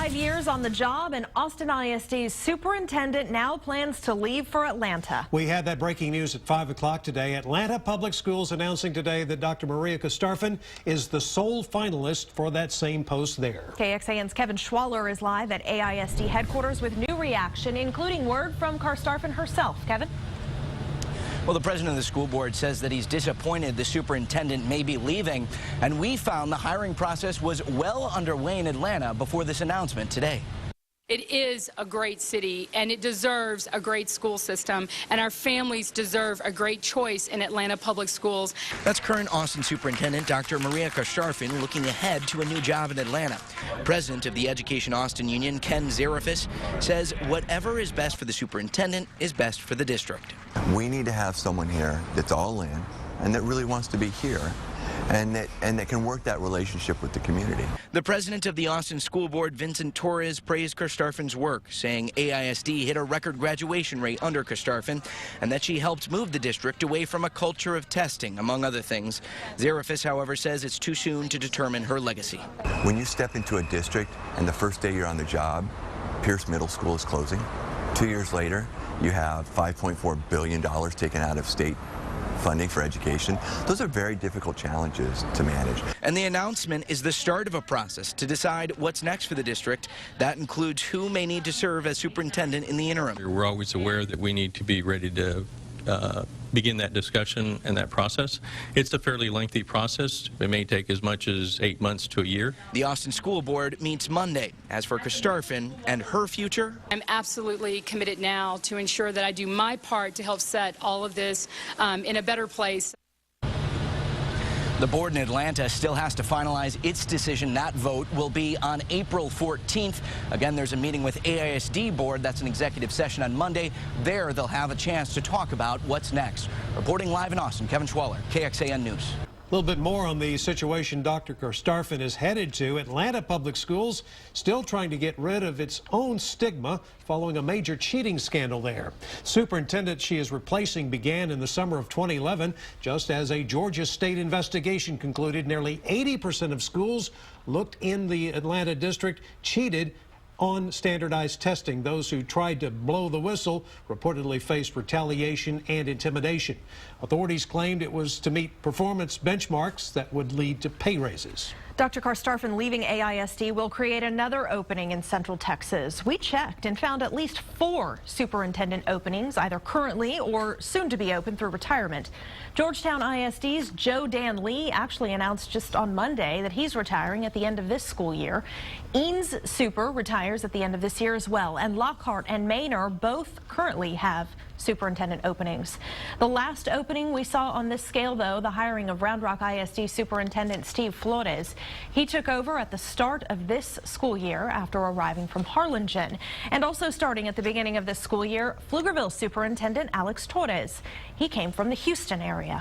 5 years on the job, and Austin ISD's superintendent now plans to leave for Atlanta. We had that breaking news at 5 o'clock today. Atlanta Public Schools announcing today that Dr. Meria Carstarphen is the sole finalist for that same post there. KXAN's Kevin Schwaller is live at AISD headquarters with new reaction, including word from Carstarphen herself. Kevin? Well, the president of the school board says that he's disappointed the superintendent may be leaving, and we found the hiring process was well underway in Atlanta before this announcement today. It is a great city, and it deserves a great school system, and our families deserve a great choice in Atlanta Public Schools. That's current Austin Superintendent Dr. Meria Carstarphen looking ahead to a new job in Atlanta. President of the Education Austin Union, Ken Zarefis, says whatever is best for the superintendent is best for the district. We need to have someone here that's all in and that really wants to be here, and that can work that relationship with the community. The president of the Austin School Board, Vincent Torres, praised Carstarphen's work, saying AISD hit a record graduation rate under Carstarphen and that she helped move the district away from a culture of testing, among other things. Zarefis, however, says it's too soon to determine her legacy. When you step into a district and the first day you're on the job, Pierce Middle School is closing. 2 years later, you have $5.4 billion taken out of state funding for education. Those are very difficult challenges to manage. And the announcement is the start of a process to decide what's next for the district. That includes who may need to serve as superintendent in the interim. We're always aware that we need to be ready to begin that discussion and that process. It's a fairly lengthy process. It may take as much as 8 months to a year. The Austin School Board meets Monday. As for Carstarphen and her future, I'm absolutely committed now to ensure that I do my part to help set all of this in a better place. the board in Atlanta still has to finalize its decision. That vote will be on April 14th. Again, there's a meeting with AISD board. That's an executive session on Monday. There, they'll have a chance to talk about what's next. Reporting live in Austin, Kevin Schwaller, KXAN News. A little bit more on the situation Dr. Carstarphen is headed to. Atlanta Public Schools still trying to get rid of its own stigma following a major cheating scandal there. Superintendent she is replacing began in the summer of 2011, just as a Georgia state investigation concluded nearly 80% of schools looked in the Atlanta district cheated on standardized testing. Those who tried to blow the whistle reportedly faced retaliation and intimidation. Authorities claimed it was to meet performance benchmarks that would lead to pay raises. Dr. Carstarphen leaving AISD will create another opening in Central Texas. We checked and found at least 4 superintendent openings, either currently or soon to be open through retirement. Georgetown ISD's Joe Dan Lee actually announced just on Monday that he's retiring at the end of this school year. Eanes Super retires at the end of this year as well, and Lockhart and Manor both currently have superintendent openings. The last opening we saw on this scale, though, the hiring of Round Rock ISD Superintendent Steve Flores. He took over at the start of this school year after arriving from Harlingen. And also starting at the beginning of this school year, Pflugerville Superintendent Alex Torres. He came from the Houston area.